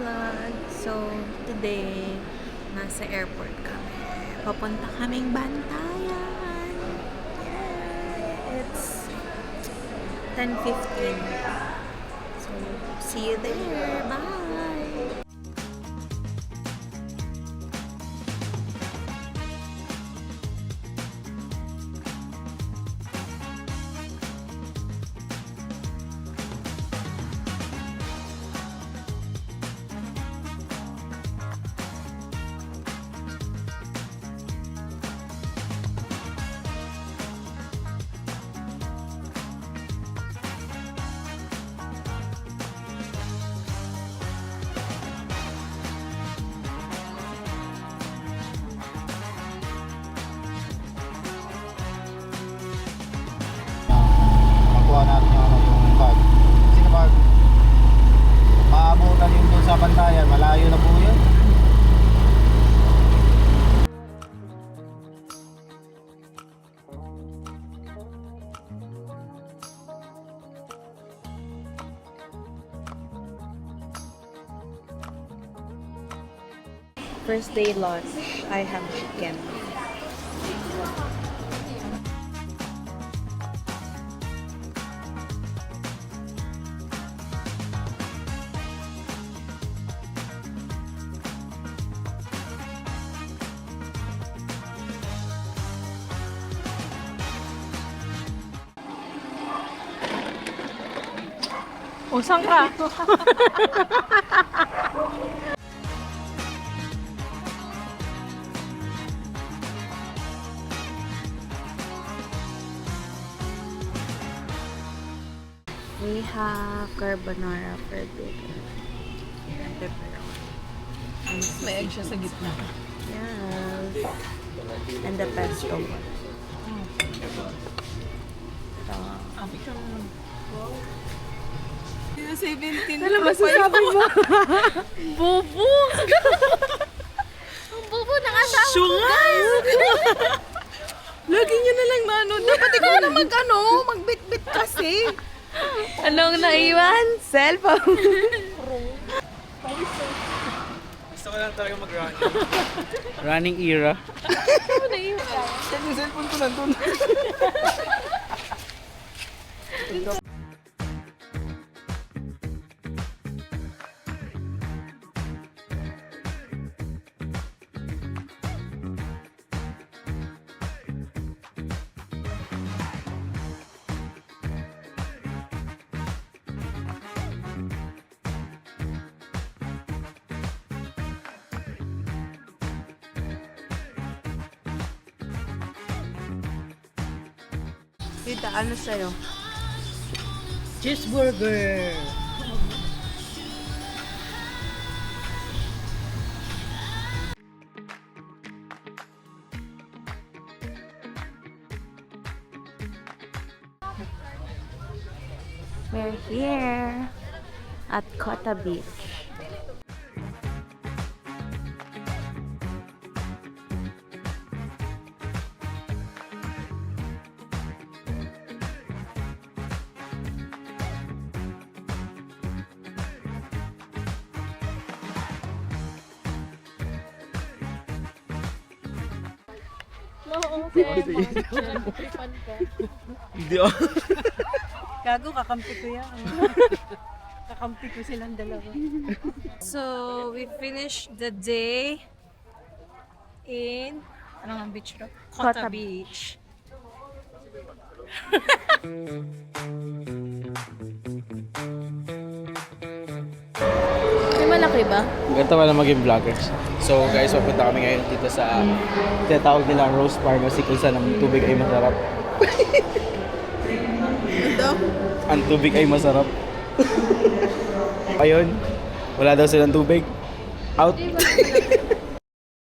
vlog. So, today, nasa airport kami. Papunta kaming Bantayan. Yeah, it's 10:15. So, see you there. Bye! Makuha natin yung bag. Kasi kapag maabutan yung doon sa Bantayan, malayo na po yun. First day lunch, I have chicken. O, saan ka? We have carbonara per burger. And pepperoni. May egg siya sa gitna. Yes. And the pesto one. Picture mo. 17. Ano masasabi mo? Bobo! Bubo, nakasama Sungas! Lagi niya na lang dapat ikaw na magbit-bit kasi. Anong naiwan? Cellphone. Gusto ko lang talaga mag-running. Running era. Ano naiwan? Yung cellphone ko nandun. Tita, ano sa'yo? Cheeseburger. We're here at Kota Beach. Hindi oh. Gago, kakampi ko yan. Kakampi ko silang dalawa. So, we finished the day in anong beach ro? Kota Beach. May malaki ba? Ganito pala maging vloggers. So guys, papunta kami ngayon dito sa tinatawag nilang Rose Pharmacy kung saan ang tubig ay masarap. Ang tubig ay masarap. Ayun, wala daw silang tubig. Out.